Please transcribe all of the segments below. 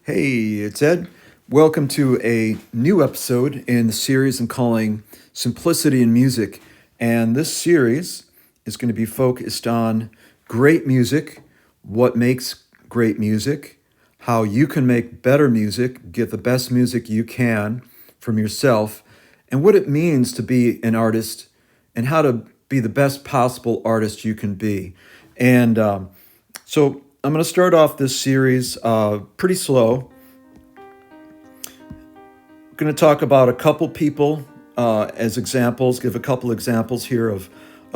Hey, it's Ed. Welcome to a new episode in the series I'm calling Simplicity in Music. And this series is going to be focused on great music, what makes great music, how you can make better music, get the best music you can from yourself, and what it means to be an artist and how to be the best possible artist you can be. And so I'm going to start off this series pretty slow. I'm going to talk about a couple people as examples, give a couple examples here of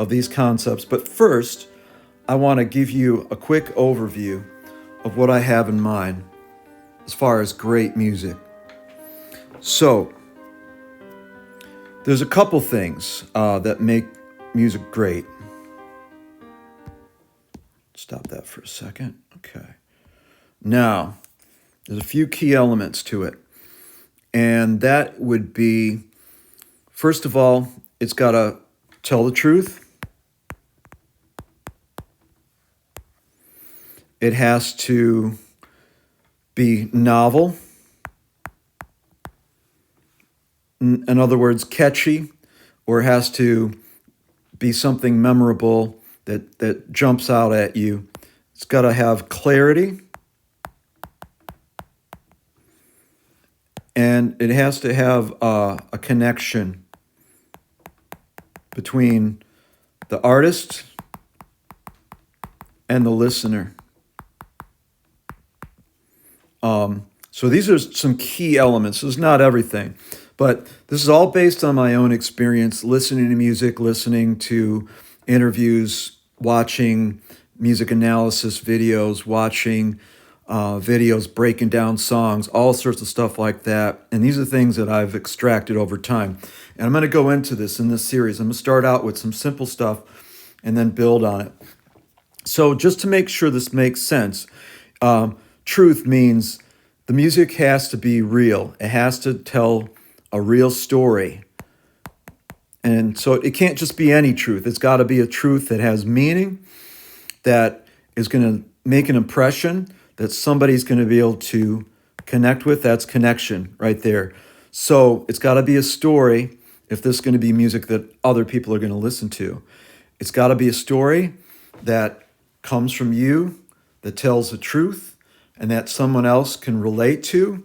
these concepts. But first, I want to give you a quick overview of what I have in mind as far as great music. So, there's a couple things that make music great. Stop that for a second. Okay. Now, there's a few key elements to it. And that would be, first of all, it's got to tell the truth. It has to be novel. In other words, catchy, or it has to be something memorable that jumps out at you. It's got to have clarity. And it has to have a connection between the artist and the listener. So these are some key elements. This is not everything, but this is all based on my own experience listening to music, listening to interviews, watching music analysis videos, watching videos breaking down songs, all sorts of stuff like that. And these are things that I've extracted over time. And I'm going to go into this in this series. I'm going to start out with some simple stuff and then build on it. So just to make sure this makes sense, truth means the music has to be real. It has to tell a real story. And so it can't just be any truth. It's got to be a truth that has meaning, that is going to make an impression, that somebody's going to be able to connect with. That's connection right there. So it's got to be a story if this is going to be music that other people are going to listen to. It's got to be a story that comes from you, that tells the truth, and that someone else can relate to,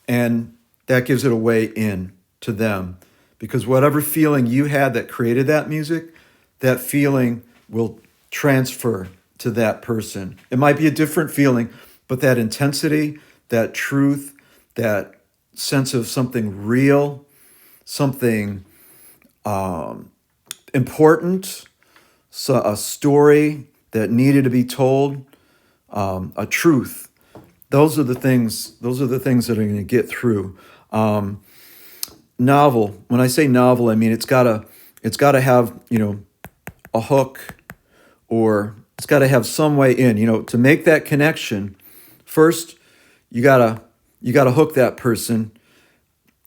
and that gives it a way in to them. Because whatever feeling you had that created that music, that feeling will transfer to that person. It might be a different feeling, but that intensity, that truth, that sense of something real, something important, so a story that needed to be told, a truth. Those are the things that are going to get through. Novel. When I say novel, I mean it's gotta have, a hook, or it's got to have some way in, to make that connection. First, you gotta hook that person.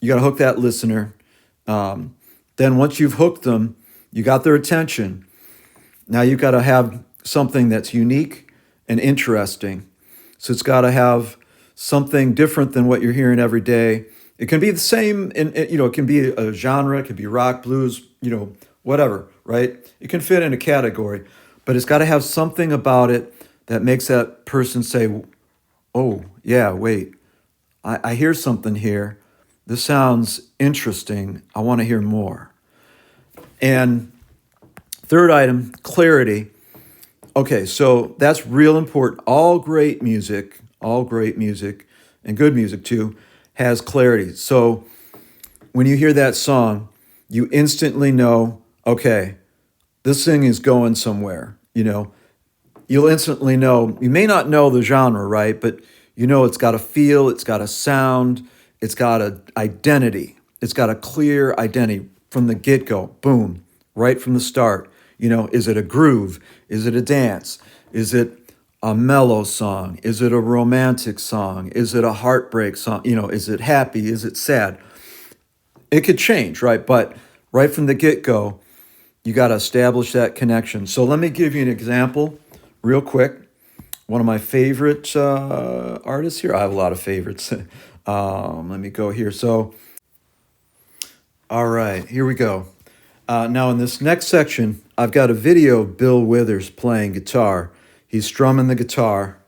You gotta hook that listener. Then once you've hooked them, you got their attention. Now you've got to have something that's unique and interesting. So it's got to have something different than what you're hearing every day. It can be the same, it can be a genre. It could be rock, blues, whatever, right? It can fit in a category. But it's got to have something about it that makes that person say, oh, yeah, wait, I hear something here. This sounds interesting. I want to hear more. And third item, clarity. Okay, so that's real important. All great music, and good music too, has clarity. So when you hear that song, you instantly know, okay, this thing is going somewhere. You'll instantly know. You may not know the genre, right? But it's got a feel, it's got a sound, it's got an identity. It's got a clear identity from the get-go. Boom, right from the start. Is it a groove? Is it a dance? Is it a mellow song? Is it a romantic song? Is it a heartbreak song? Is it happy? Is it sad? It could change, right? But right from the get-go, you got to establish that connection. So let me give you an example real quick one of my favorite artists here. I have a lot of favorites. Let me go here. So, all right, here we go. Now, in this next section, I've got a video of Bill Withers playing guitar. He's strumming the guitar.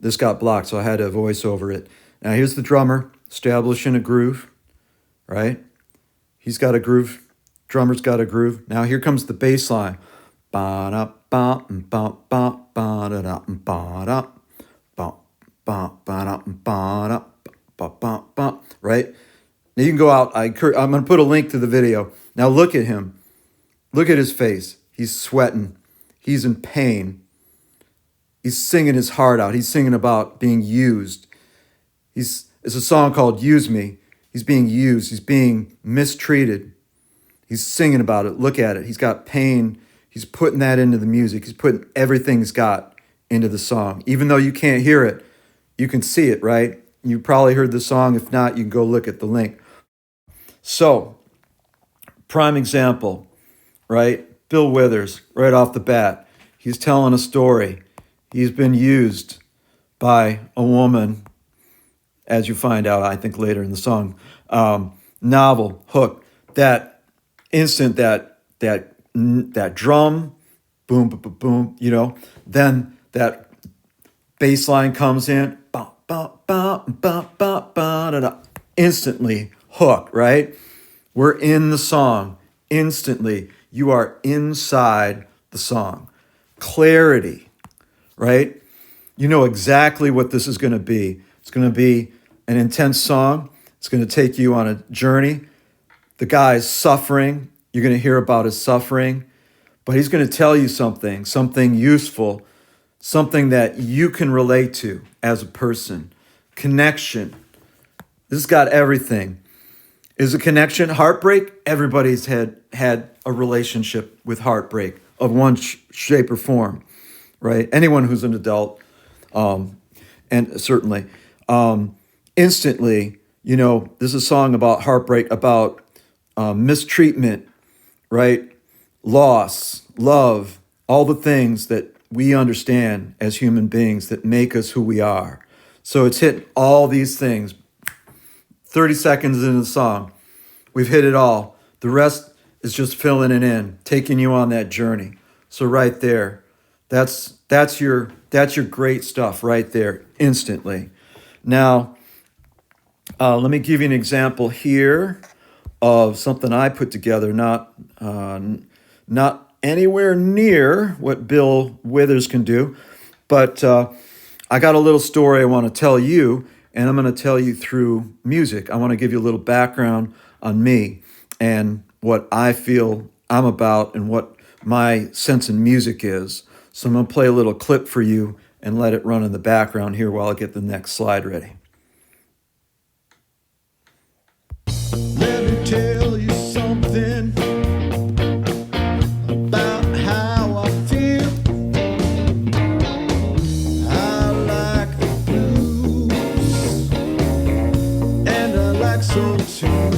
This got blocked, so I had to voice over it. Now, here's the drummer establishing a groove, right? He's got a groove. Drummer's got a groove. Now, here comes the bass line. Right? Now, you can go out. I'm going to put a link to the video. Now, look at him. Look at his face. He's sweating. He's in pain. He's singing his heart out. He's singing about being used. It's a song called Use Me. He's being used. He's being mistreated. He's singing about it. Look at it. He's got pain. He's putting that into the music. He's putting everything he's got into the song. Even though you can't hear it, you can see it, right? You probably heard the song. If not, you can go look at the link. So, prime example, right? Bill Withers, right off the bat. He's telling a story. He's been used by a woman, as you find out, I think, later in the song. Novel, hook, that instant, that drum, boom, boom, boom, boom, you know. Then that bass line comes in, ba, ba, ba, ba, ba, ba, da, da. Instantly hook, right? We're in the song. Instantly, you are inside the song. Clarity, right? You know exactly what this is going to be. It's going to be an intense song. It's going to take you on a journey. The guy's suffering. You're going to hear about his suffering, but he's going to tell you something useful, something that you can relate to as a person. Connection. This has got everything. Is a connection heartbreak? Everybody's had a relationship with heartbreak of one shape or form, right? Anyone who's an adult, and certainly, instantly, you know, this is a song about heartbreak, about mistreatment, right? Loss, love, all the things that we understand as human beings that make us who we are. So it's hit all these things. 30 seconds into the song, we've hit it all. The rest is just filling it in, taking you on that journey. So right there, that's your great stuff right there, instantly. Now, let me give you an example here of something I put together, not anywhere near what Bill Withers can do, but I got a little story I want to tell you, and I'm going to tell you through music. I want to give you a little background on me and what I feel I'm about and what my sense in music is. So I'm going to play a little clip for you and let it run in the background here while I get the next slide ready. Let me tell you something about how I feel. I like the blues, and I like soul too.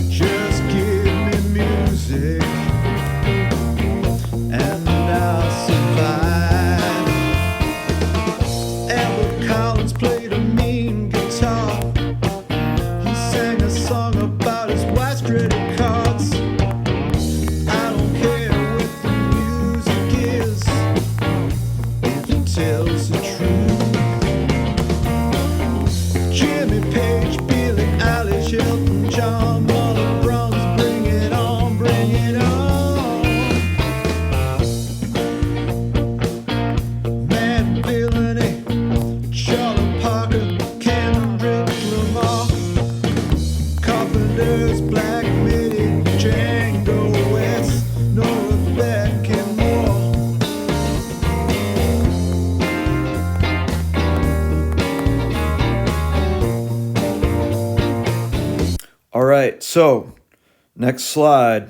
Just give me music, and I'll survive. Albert Collins played a mean guitar. He sang a song about his wife's credit cards. I don't care what the music is, if it tells the truth. Jimmy Page, Billie Eilish, Elton John, Marlon Brando, bring it on, bring it on. Matt Villainy, Charlie Parker, Kendrick Lamar, Carpenter's Black Midi, Django West, Nora Beck and more. All right, so next slide.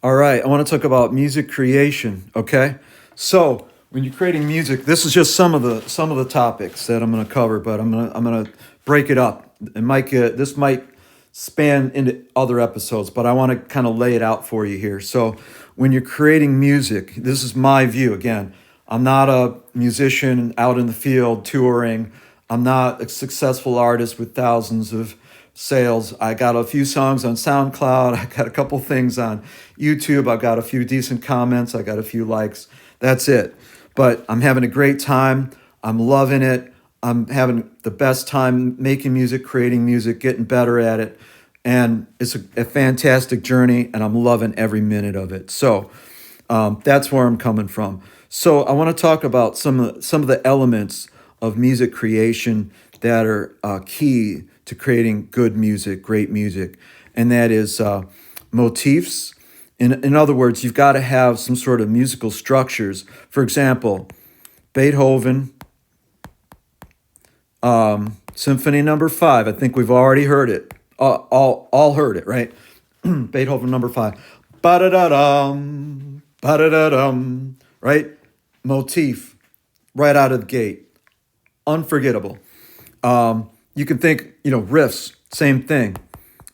All right, I want to talk about music creation, okay? So when you're creating music, this is just some of the topics that I'm going to cover, but I'm going to break it up. This might span into other episodes, but I want to kind of lay it out for you here. So when you're creating music, this is my view again. I'm not a musician out in the field touring. I'm not a successful artist with thousands of sales. I got a few songs on SoundCloud. I got a couple things on YouTube. I got a few decent comments. I got a few likes. That's it. But I'm having a great time. I'm loving it. I'm having the best time making music, creating music, getting better at it. And it's a fantastic journey, and I'm loving every minute of it. So that's where I'm coming from. So I want to talk about some of the elements of music creation that are key to creating good music, great music, and that is motifs. In other words, you've got to have some sort of musical structures. For example, Beethoven, Symphony Number 5. I think we've already heard it. All heard it, right? Beethoven Number 5. Ba-da-da-dum, ba-da-da-dum, right? Motif, right out of the gate. Unforgettable. You can think, riffs, same thing.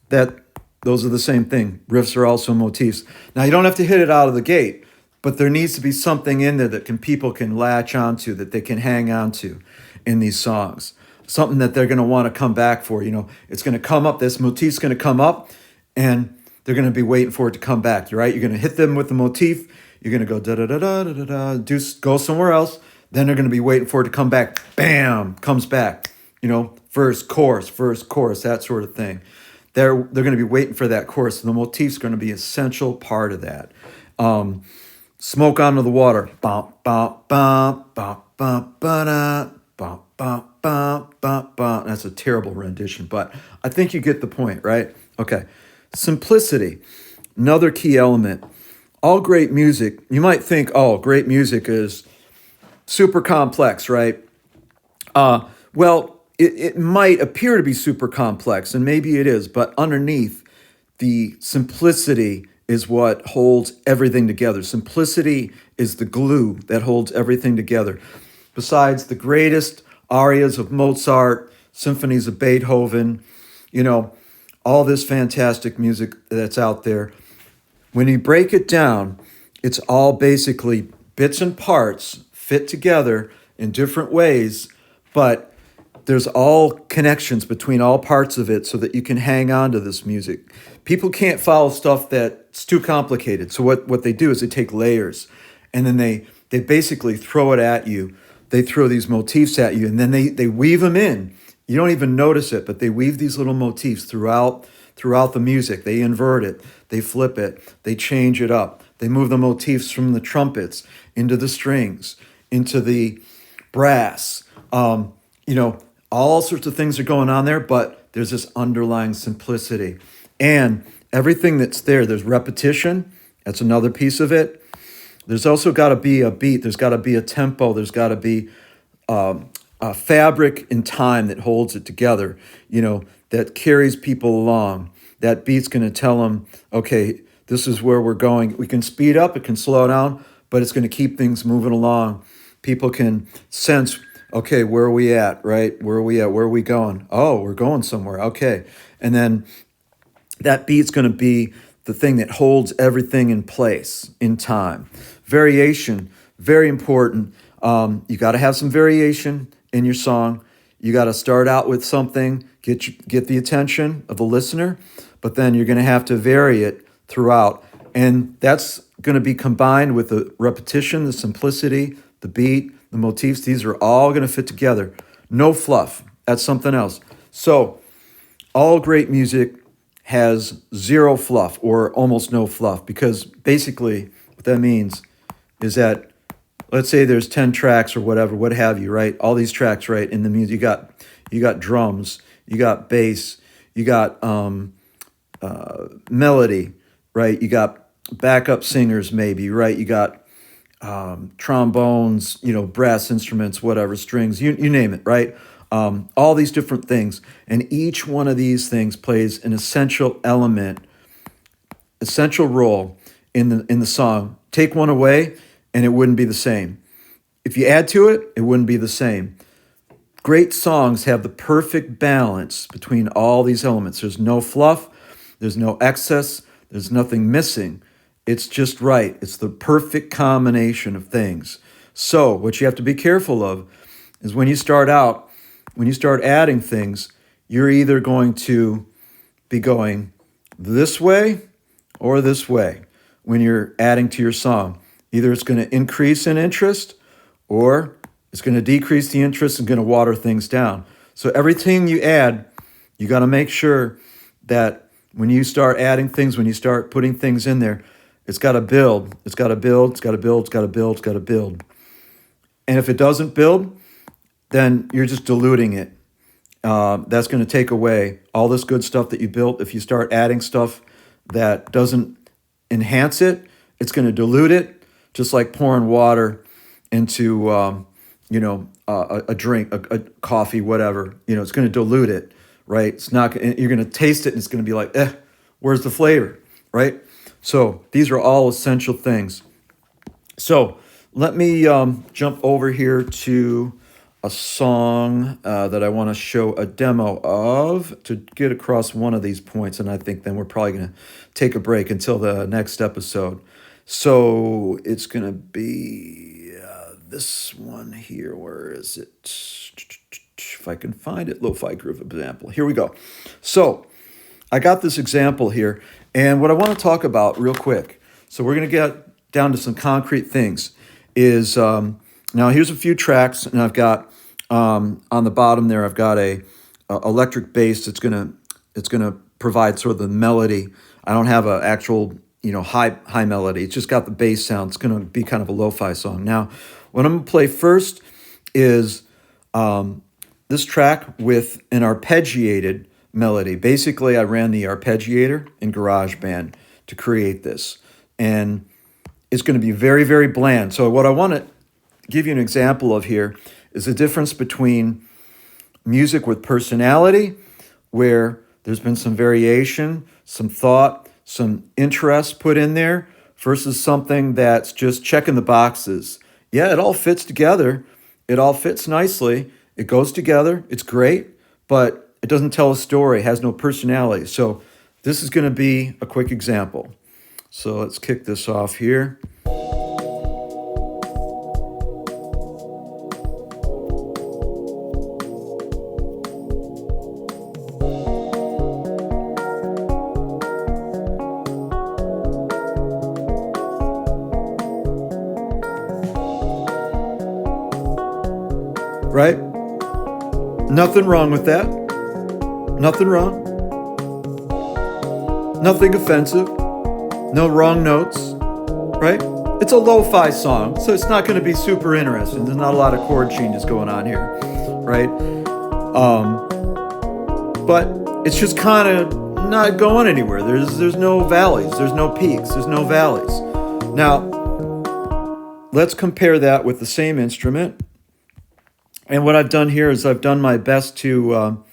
Those are the same thing. Riffs are also motifs. Now, you don't have to hit it out of the gate, but there needs to be something in there that people can latch onto, that they can hang on to in these songs. Something that they're going to want to come back for. It's going to come up. This motif's going to come up, and they're going to be waiting for it to come back. Right? You're going to hit them with the motif. You're going to go da da da da da da da. Go somewhere else. Then they're going to be waiting for it to come back. Bam, comes back. Verse, chorus, that sort of thing. They're going to be waiting for that chorus. The motif's going to be an essential part of that. Smoke Onto the Water. Bum, bum, bum, bum, bum, ba-da, bum, bum, bum, bum, bum. That's a terrible rendition, but I think you get the point, right? Okay. Simplicity, another key element. All great music, you might think, great music is super complex, right? Well, it might appear to be super complex, and maybe it is, but underneath, the simplicity is what holds everything together. Simplicity is the glue that holds everything together. Besides the greatest arias of Mozart, symphonies of Beethoven, all this fantastic music that's out there, when you break it down, it's all basically bits and parts fit together in different ways, but there's all connections between all parts of it so that you can hang on to this music. People can't follow stuff that's too complicated. So what they do is they take layers, and then they basically throw it at you. They throw these motifs at you, and then they weave them in. You don't even notice it, but they weave these little motifs throughout the music. They invert it. They flip it. They change it up. They move the motifs from the trumpets into the strings, into the brass. All sorts of things are going on there, but there's this underlying simplicity. And everything that's there's repetition. That's another piece of it. There's also got to be a beat. There's got to be a tempo. There's got to be a fabric in time that holds it together, that carries people along. That beat's going to tell them, okay, this is where we're going. We can speed up, it can slow down, but it's going to keep things moving along. People can sense, okay, where are we at, right? Where are we at? Where are we going? Oh, we're going somewhere. Okay. And then that beat's going to be the thing that holds everything in place in time. Variation, very important. You got to have some variation in your song. You got to start out with something, get the attention of the listener, but then you're going to have to vary it throughout. And that's going to be combined with the repetition, the simplicity, the beat, the motifs. These are all going to fit together. No fluff. That's something else. So all great music has zero fluff or almost no fluff, because basically what that means is that, let's say there's 10 tracks or whatever, what have you, right? All these tracks, right? In the music, you got drums, you got bass, you got melody, right? You got backup singers maybe, right? You got trombones, brass instruments, whatever, strings, you name it, right? All these different things. And each one of these things plays an essential role in the song. Take one away and it wouldn't be the same. If you add to it, it wouldn't be the same. Great songs have the perfect balance between all these elements. There's no fluff, there's no excess, there's nothing missing. It's just right. It's the perfect combination of things. So what you have to be careful of is when you start adding things, you're either going to be going this way or this way when you're adding to your song. Either it's going to increase in interest or it's going to decrease the interest and going to water things down. So everything you add, you got to make sure that when you start adding things, when you start putting things in there, it's got to build. It's got to build. It's got to build. It's got to build. It's got to build. And if it doesn't build, then you're just diluting it. That's going to take away all this good stuff that you built. If you start adding stuff that doesn't enhance it, it's going to dilute it, just like pouring water into, a drink, a coffee, whatever. It's going to dilute it, right? It's not. You're going to taste it, and it's going to be like, where's the flavor, right? So these are all essential things. So let me jump over here to a song that I want to show a demo of to get across one of these points, and I think then we're probably going to take a break until the next episode. So it's going to be this one here. Where is it? If I can find it, lo-fi groove example. Here we go. So I got this example here, and what I want to talk about real quick, so we're going to get down to some concrete things, is now here's a few tracks, and I've got on the bottom there, I've got a electric bass that's gonna provide sort of the melody. I don't have an actual high melody. It's just got the bass sound. It's gonna be kind of a lo-fi song. Now, what I'm gonna play first is this track with an arpeggiated melody. Basically, I ran the arpeggiator in GarageBand to create this, and it's going to be very, very bland. So what I want to give you an example of here is the difference between music with personality, where there's been some variation, some thought, some interest put in there, versus something that's just checking the boxes. Yeah, it all fits together. It all fits nicely. It goes together. It's great, but it doesn't tell a story, has no personality. So this is going to be a quick example. So let's kick this off here. Right? Nothing wrong with that. Nothing wrong. Nothing offensive. No wrong notes, right? It's a lo-fi song, so it's not going to be super interesting. There's not a lot of chord changes going on here, right? But it's just kind of not going anywhere. There's no valleys, there's no peaks, there's no valleys. Now, let's compare that with the same instrument. And what I've done here is I've done my best to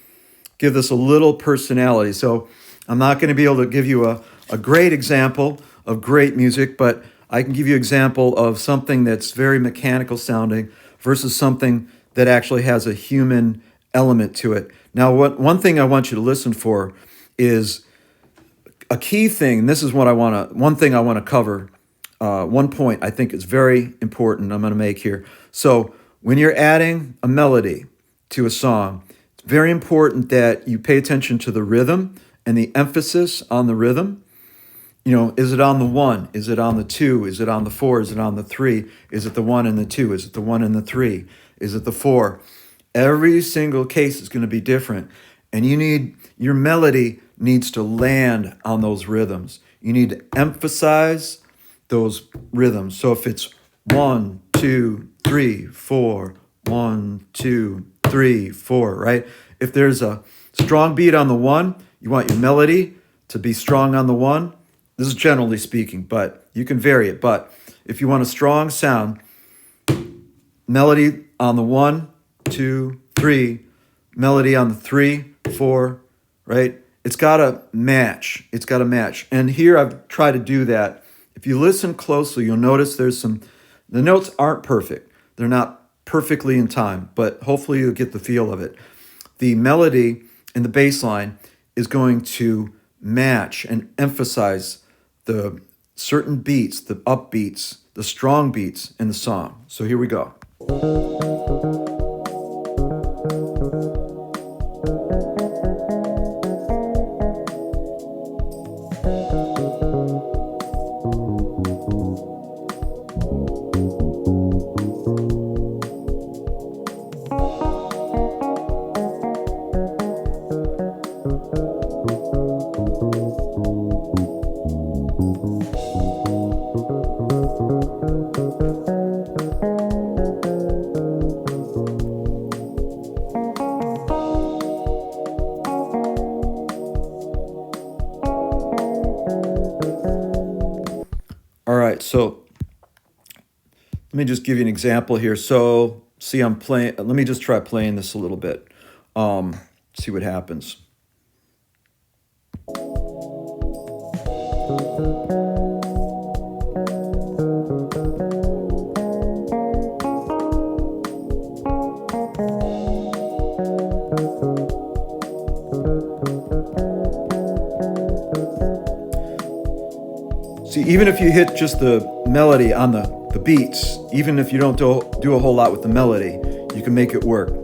give this a little personality. So I'm not going to be able to give you a great example of great music, but I can give you an example of something that's very mechanical sounding versus something that actually has a human element to it. Now, one thing I want you to listen for is a key thing. And this is one thing I want to cover. One point I think is very important I'm going to make here. So when you're adding a melody to a song, it's very important that you pay attention to the rhythm and the emphasis on the rhythm. Is it on the 1? Is it on the 2? Is it on the 4? Is it on the 3? Is it the 1 and the 2? Is it the 1 and the 3? Is it the 4? Every single case is going to be different. And your melody needs to land on those rhythms. You need to emphasize those rhythms. So if it's 1, 2, 3, 4, 1, 2, 3, 4, right? If there's a strong beat on the 1, you want your melody to be strong on the 1. This is generally speaking, but you can vary it. But if you want a strong sound, melody on the 1, 2, 3, melody on the 3, 4, right? It's got to match. It's got to match. And here I've tried to do that. If you listen closely, you'll notice the notes aren't perfect. They're not perfectly in time, but hopefully you'll get the feel of it. The melody and the bass line is going to match and emphasize the certain beats, the upbeats, the strong beats in the song. So here we go. All right, so let me just give you an example here. So see, I'm playing, let me just try playing this a little bit. See what happens. See, even if you hit just the melody on the beats, even if you don't do a whole lot with the melody, you can make it work.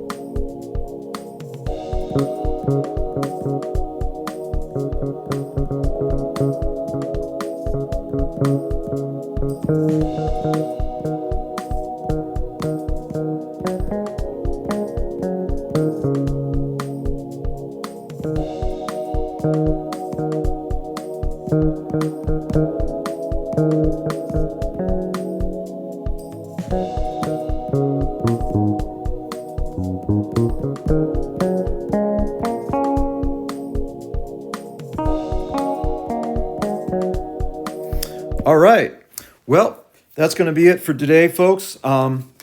All right. Well, that's going to be it for today, folks.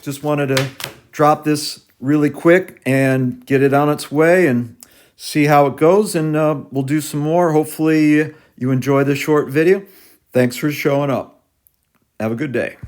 Just wanted to drop this really quick and get it on its way and see how it goes. And we'll do some more. Hopefully you enjoy this short video. Thanks for showing up. Have a good day.